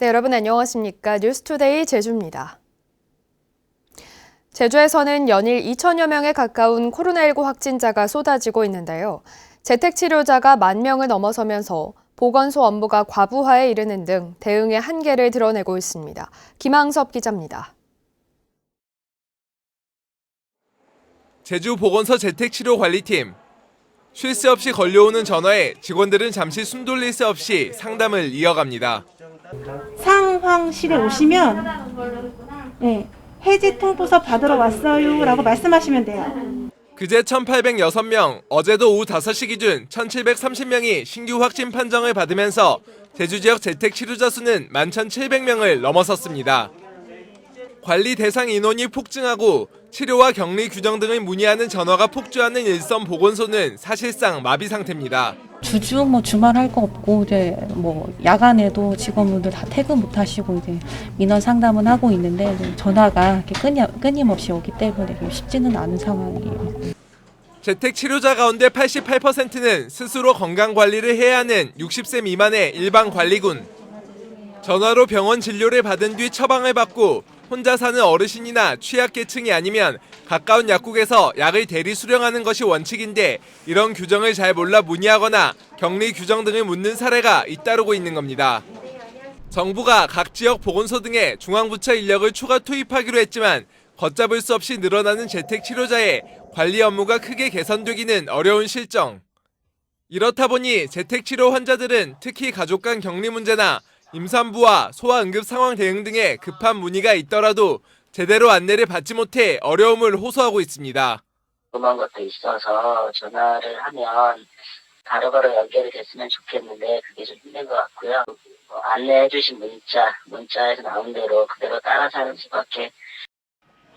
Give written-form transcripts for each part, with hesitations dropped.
네, 여러분 안녕하십니까? 뉴스투데이 제주입니다. 제주에서는 연일 2천여 명에 가까운 코로나19 확진자가 쏟아지고 있는데요. 재택치료자가 10,000명을 넘어서면서 보건소 업무가 과부하에 이르는 등 대응의 한계를 드러내고 있습니다. 김항섭 기자입니다. 제주보건소 재택치료관리팀. 쉴 새 없이 걸려오는 전화에 직원들은 잠시 숨 돌릴 새 없이 상담을 이어갑니다. 상황실에 오시면 해지 통보서 받으러 왔어요 라고 말씀하시면 돼요. 그제 1,806명, 어제도 오후 5시 기준 1,730명이 신규 확진 판정을 받으면서 제주 지역 재택치료자 수는 11,700명을 넘어섰습니다. 관리 대상 인원이 폭증하고 치료와 격리 규정 등을 문의하는 전화가 폭주하는 일선 보건소는 사실상 마비 상태입니다. 주주 주말 할 거 없고 이제 야간에도 직원분들 다 퇴근 못 하시고 이제 민원 상담은 하고 있는데 전화가 끊임없이 오기 때문에 쉽지는 않은 상황이에요. 재택 치료자 가운데 88%는 스스로 건강 관리를 해야 하는 60세 미만의 일반 관리군. 전화로 병원 진료를 받은 뒤 처방을 받고 혼자 사는 어르신이나 취약계층이 아니면 가까운 약국에서 약을 대리 수령하는 것이 원칙인데 이런 규정을 잘 몰라 문의하거나 격리 규정 등을 묻는 사례가 잇따르고 있는 겁니다. 정부가 각 지역 보건소 등에 중앙부처 인력을 추가 투입하기로 했지만 걷잡을 수 없이 늘어나는 재택치료자의 관리 업무가 크게 개선되기는 어려운 실정. 이렇다 보니 재택치료 환자들은 특히 가족 간 격리 문제나 임산부와 소아응급 상황 대응 등의 급한 문의가 있더라도 제대로 안내를 받지 못해 어려움을 호소하고 있습니다. 그런 것도 있어서 전화를 하면 바로바로 연결이 됐으면 좋겠는데 그게 좀 힘든 것 같고요. 안내해 주신 문자에서 나온 대로 그대로 따라서 하는 수밖에.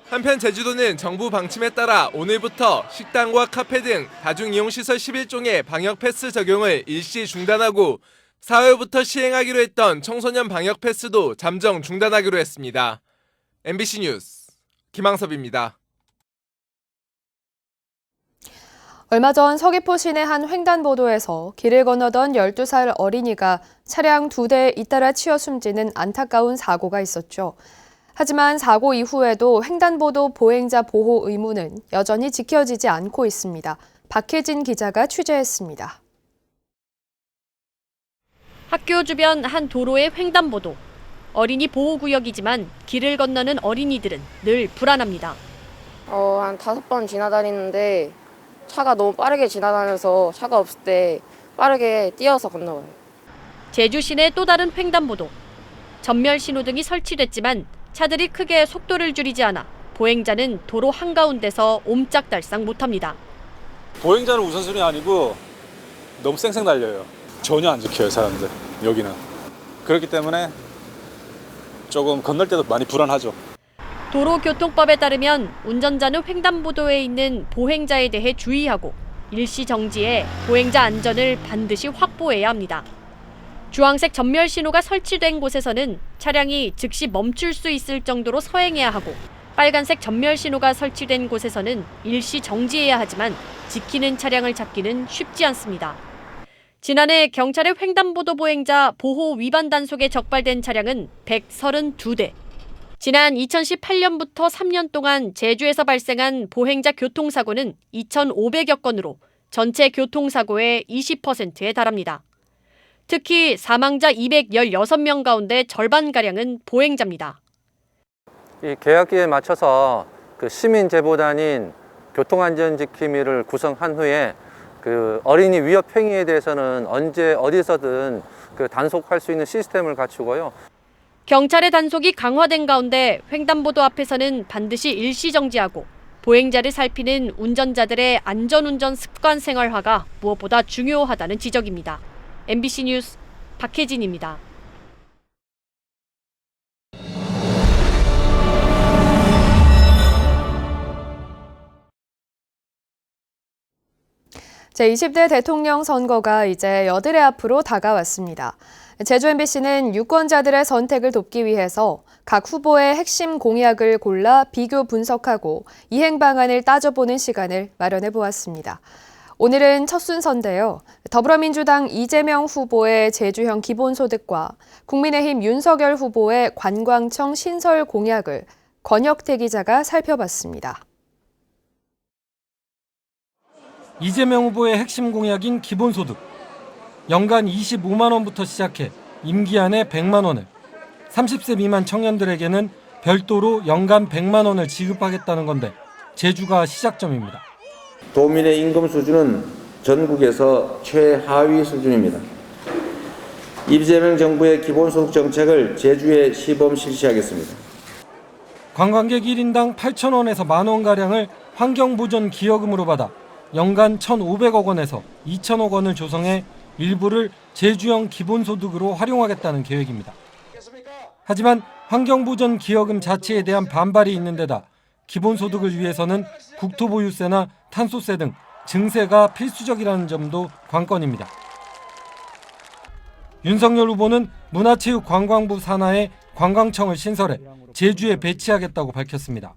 한편 제주도는 정부 방침에 따라 오늘부터 식당과 카페 등 다중이용시설 11종의 방역 패스 적용을 일시 중단하고 4월부터 시행하기로 했던 청소년 방역 패스도 잠정 중단하기로 했습니다. MBC 뉴스 김항섭입니다. 얼마 전 서귀포 시내 한 횡단보도에서 길을 건너던 12살 어린이가 차량 2대에 잇따라 치여 숨지는 안타까운 사고가 있었죠. 하지만 사고 이후에도 횡단보도 보행자 보호 의무는 여전히 지켜지지 않고 있습니다. 박혜진 기자가 취재했습니다. 학교 주변 한 도로의 횡단보도. 어린이 보호구역이지만 길을 건너는 어린이들은 늘 불안합니다. 한 5번 지나다니는데 차가 너무 빠르게 지나다녀서 차가 없을 때 빠르게 뛰어서 건너가요. 제주 시내 또 다른 횡단보도. 전멸 신호등이 설치됐지만 차들이 크게 속도를 줄이지 않아 보행자는 도로 한가운데서 옴짝달싹 못합니다. 보행자는 우선순위 아니고 너무 쌩쌩 달려요. 전혀 안 지켜요, 사람들. 여기는. 그렇기 때문에 조금 건널 때도 많이 불안하죠. 도로교통법에 따르면 운전자는 횡단보도에 있는 보행자에 대해 주의하고 일시 정지해 보행자 안전을 반드시 확보해야 합니다. 주황색 전멸 신호가 설치된 곳에서는 차량이 즉시 멈출 수 있을 정도로 서행해야 하고 빨간색 전멸 신호가 설치된 곳에서는 일시 정지해야 하지만 지키는 차량을 찾기는 쉽지 않습니다. 지난해 경찰의 횡단보도 보행자 보호 위반 단속에 적발된 차량은 132대. 지난 2018년부터 3년 동안 제주에서 발생한 보행자 교통사고는 2,500여 건으로 전체 교통사고의 20%에 달합니다. 특히 사망자 216명 가운데 절반가량은 보행자입니다. 이 계약기에 맞춰서 시민제보단인 교통안전지킴이를 구성한 후에 어린이 위협 행위에 대해서는 언제 어디서든 단속할 수 있는 시스템을 갖추고요. 경찰의 단속이 강화된 가운데 횡단보도 앞에서는 반드시 일시 정지하고 보행자를 살피는 운전자들의 안전운전 습관 생활화가 무엇보다 중요하다는 지적입니다. MBC 뉴스 박혜진입니다. 제20대 대통령 선거가 이제 여드레 앞으로 다가왔습니다. 제주 MBC는 유권자들의 선택을 돕기 위해서 각 후보의 핵심 공약을 골라 비교 분석하고 이행 방안을 따져보는 시간을 마련해 보았습니다. 오늘은 첫 순서인데요. 더불어민주당 이재명 후보의 제주형 기본소득과 국민의힘 윤석열 후보의 관광청 신설 공약을 권혁태 기자가 살펴봤습니다. 이재명 후보의 핵심 공약인 기본소득. 연간 25만 원부터 시작해 임기 안에 100만 원을, 30세 미만 청년들에게는 별도로 연간 100만 원을 지급하겠다는 건데 제주가 시작점입니다. 도민의 임금 수준은 전국에서 최하위 수준입니다. 이재명 정부의 기본소득 정책을 제주에 시범 실시하겠습니다. 관광객 1인당 8,000원에서 만원가량을 환경보전 기여금으로 받아 연간 1,500억 원에서 2,000억 원을 조성해 일부를 제주형 기본소득으로 활용하겠다는 계획입니다. 하지만 환경보전 기여금 자체에 대한 반발이 있는 데다 기본소득을 위해서는 국토보유세나 탄소세 등 증세가 필수적이라는 점도 관건입니다. 윤석열 후보는 문화체육관광부 산하에 관광청을 신설해 제주에 배치하겠다고 밝혔습니다.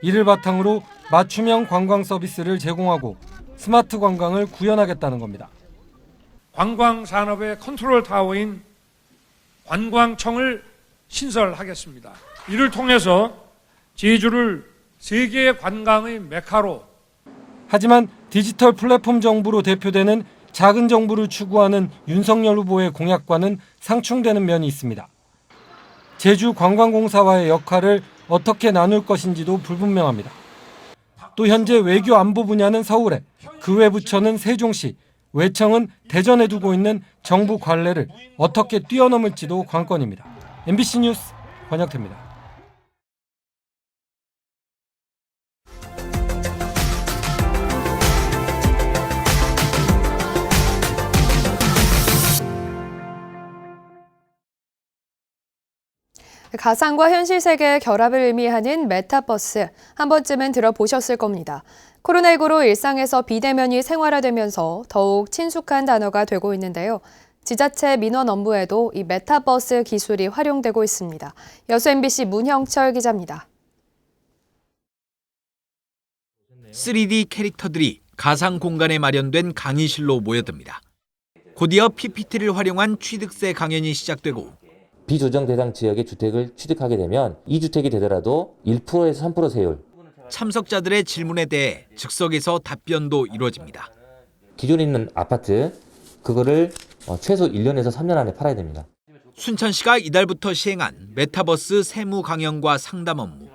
이를 바탕으로 맞춤형 관광 서비스를 제공하고 스마트 관광을 구현하겠다는 겁니다. 관광산업의 컨트롤 타워인 관광청을 신설하겠습니다. 이를 통해서 제주를 세계 관광의 메카로. 하지만 디지털 플랫폼 정부로 대표되는 작은 정부를 추구하는 윤석열 후보의 공약과는 상충되는 면이 있습니다. 제주관광공사와의 역할을 어떻게 나눌 것인지도 불분명합니다. 또 현재 외교 안보 분야는 서울에, 그 외 부처는 세종시, 외청은 대전에 두고 있는 정부 관례를 어떻게 뛰어넘을지도 관건입니다. MBC 뉴스 권혁태입니다. 가상과 현실 세계의 결합을 의미하는 메타버스, 한 번쯤은 들어보셨을 겁니다. 코로나19로 일상에서 비대면이 생활화되면서 더욱 친숙한 단어가 되고 있는데요. 지자체 민원 업무에도 이 메타버스 기술이 활용되고 있습니다. 여수 MBC 문형철 기자입니다. 3D 캐릭터들이 가상 공간에 마련된 강의실로 모여듭니다. 곧이어 PPT를 활용한 취득세 강연이 시작되고 비조정 대상 지역의 주택을 취득하게 되면 2주택이 되더라도 1%에서 3% 세율. 참석자들의 질문에 대해 즉석에서 답변도 이루어집니다. 기존에 있는 아파트, 그거를 최소 1년에서 3년 안에 팔아야 됩니다. 순천시가 이달부터 시행한 메타버스 세무 강연과 상담 업무.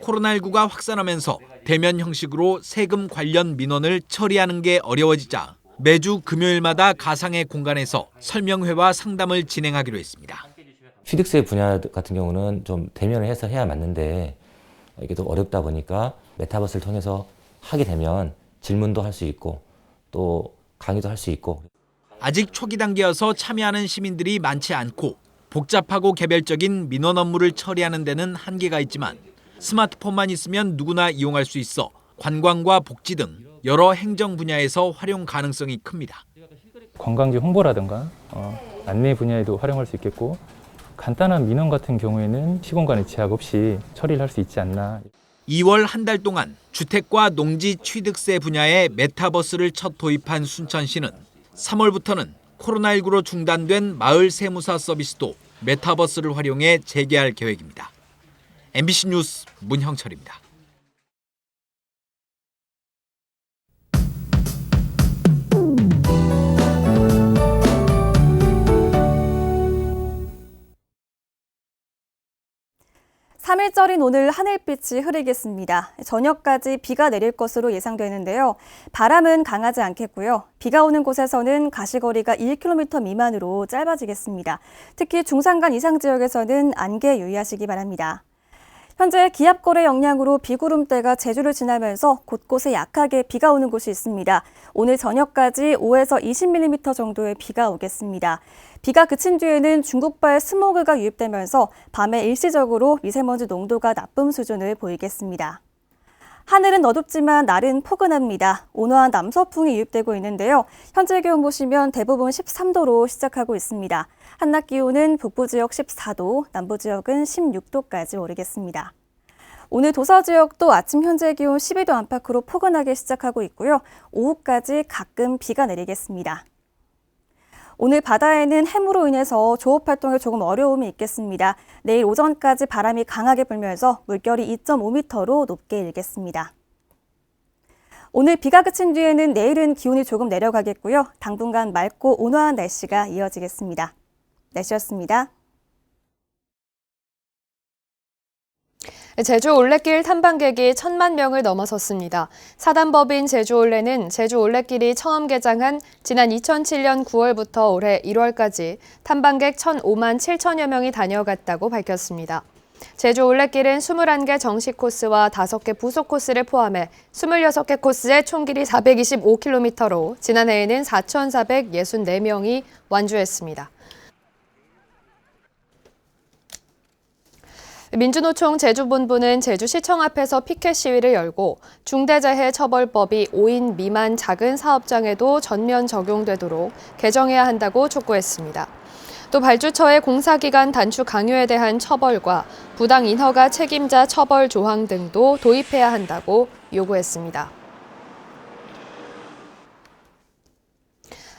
코로나19가 확산하면서 대면 형식으로 세금 관련 민원을 처리하는 게 어려워지자 매주 금요일마다 가상의 공간에서 설명회와 상담을 진행하기로 했습니다. 취득세 분야 같은 경우는 좀 대면을 해서 해야 맞는데 이게 또 어렵다 보니까 메타버스를 통해서 하게 되면 질문도 할 수 있고 또 강의도 할 수 있고. 아직 초기 단계여서 참여하는 시민들이 많지 않고 복잡하고 개별적인 민원 업무를 처리하는 데는 한계가 있지만 스마트폰만 있으면 누구나 이용할 수 있어 관광과 복지 등 여러 행정 분야에서 활용 가능성이 큽니다. 관광지 홍보라든가 안내 분야에도 활용할 수 있겠고 간단한 민원 같은 경우에는 시공간의 제약 없이 처리를 할 수 있지 않나. 2월 한 달 동안 주택과 농지 취득세 분야에 메타버스를 첫 도입한 순천시는 3월부터는 코로나19로 중단된 마을 세무사 서비스도 메타버스를 활용해 재개할 계획입니다. MBC 뉴스 문형철입니다. (3일절인) 오늘 하늘빛이 흐리겠습니다. 저녁까지 비가 내릴 것으로 예상되는데요. 바람은 강하지 않겠고요. 비가 오는 곳에서는 가시거리가 1km 미만으로 짧아지겠습니다. 특히 중산간 이상 지역에서는 안개 유의하시기 바랍니다. 현재 기압골의 영향으로 비구름대가 제주를 지나면서 곳곳에 약하게 비가 오는 곳이 있습니다. 오늘 저녁까지 5에서 20mm 정도의 비가 오겠습니다. 비가 그친 뒤에는 중국발 스모그가 유입되면서 밤에 일시적으로 미세먼지 농도가 나쁨 수준을 보이겠습니다. 하늘은 어둡지만 날은 포근합니다. 온화한 남서풍이 유입되고 있는데요. 현재 기온 보시면 대부분 13도로 시작하고 있습니다. 한낮 기온은 북부 지역 14도, 남부 지역은 16도까지 오르겠습니다. 오늘 도서 지역도 아침 현재 기온 12도 안팎으로 포근하게 시작하고 있고요. 오후까지 가끔 비가 내리겠습니다. 오늘 바다에는 해무로 인해서 조업 활동에 조금 어려움이 있겠습니다. 내일 오전까지 바람이 강하게 불면서 물결이 2.5m로 높게 일겠습니다. 오늘 비가 그친 뒤에는 내일은 기온이 조금 내려가겠고요. 당분간 맑고 온화한 날씨가 이어지겠습니다. 날씨였습니다. 제주 올레길 탐방객이 1,000만 명을 넘어섰습니다. 사단법인 제주올레는 제주 올레길이 처음 개장한 지난 2007년 9월부터 올해 1월까지 탐방객 1,005만 7천여 명이 다녀갔다고 밝혔습니다. 제주 올레길은 21개 정식 코스와 5개 부속 코스를 포함해 26개 코스의 총 길이 425km로 지난해에는 4,464명이 완주했습니다. 민주노총 제주본부는 제주시청 앞에서 피켓 시위를 열고 중대재해처벌법이 5인 미만 작은 사업장에도 전면 적용되도록 개정해야 한다고 촉구했습니다. 또 발주처의 공사기간 단축 강요에 대한 처벌과 부당 인허가 책임자 처벌 조항 등도 도입해야 한다고 요구했습니다.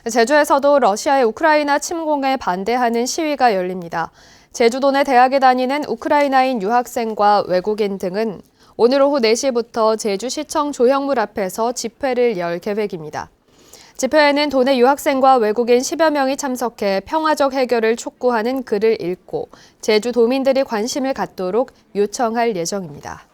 제주에서도 러시아의 우크라이나 침공에 반대하는 시위가 열립니다. 제주도 내 대학에 다니는 우크라이나인 유학생과 외국인 등은 오늘 오후 4시부터 제주시청 조형물 앞에서 집회를 열 계획입니다. 집회에는 도내 유학생과 외국인 10여 명이 참석해 평화적 해결을 촉구하는 글을 읽고 제주도민들이 관심을 갖도록 요청할 예정입니다.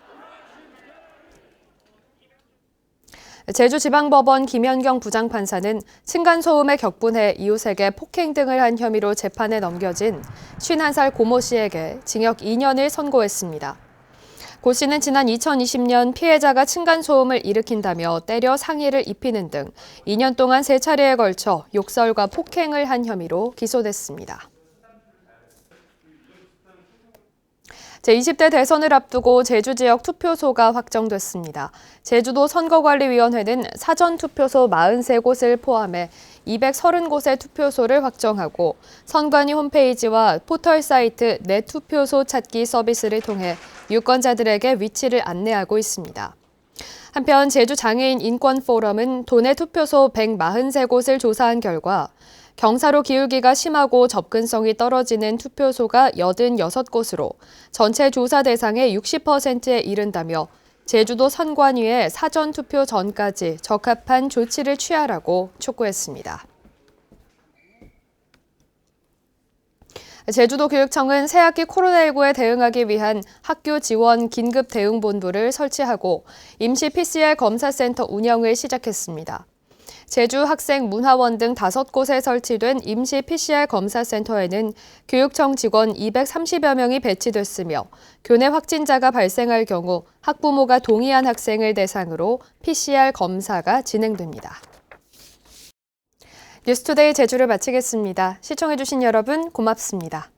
제주지방법원 김현경 부장판사는 층간소음에 격분해 이웃에게 폭행 등을 한 혐의로 재판에 넘겨진 51살 고모 씨에게 징역 2년을 선고했습니다. 고 씨는 지난 2020년 피해자가 층간소음을 일으킨다며 때려 상해를 입히는 등 2년 동안 3차례에 걸쳐 욕설과 폭행을 한 혐의로 기소됐습니다. 제20대 대선을 앞두고 제주 지역 투표소가 확정됐습니다. 제주도 선거관리위원회는 사전투표소 43곳을 포함해 230곳의 투표소를 확정하고 선관위 홈페이지와 포털 사이트 내 투표소 찾기 서비스를 통해 유권자들에게 위치를 안내하고 있습니다. 한편 제주장애인 인권포럼은 도내 투표소 143곳을 조사한 결과 경사로 기울기가 심하고 접근성이 떨어지는 투표소가 86곳으로 전체 조사 대상의 60%에 이른다며 제주도 선관위에 사전투표 전까지 적합한 조치를 취하라고 촉구했습니다. 제주도 교육청은 새학기 코로나19에 대응하기 위한 학교 지원 긴급 대응본부를 설치하고 임시 PCR 검사센터 운영을 시작했습니다. 제주 학생 문화원 등 5곳에 설치된 임시 PCR 검사센터에는 교육청 직원 230여 명이 배치됐으며 교내 확진자가 발생할 경우 학부모가 동의한 학생을 대상으로 PCR 검사가 진행됩니다. 뉴스투데이 제주를 마치겠습니다. 시청해주신 여러분 고맙습니다.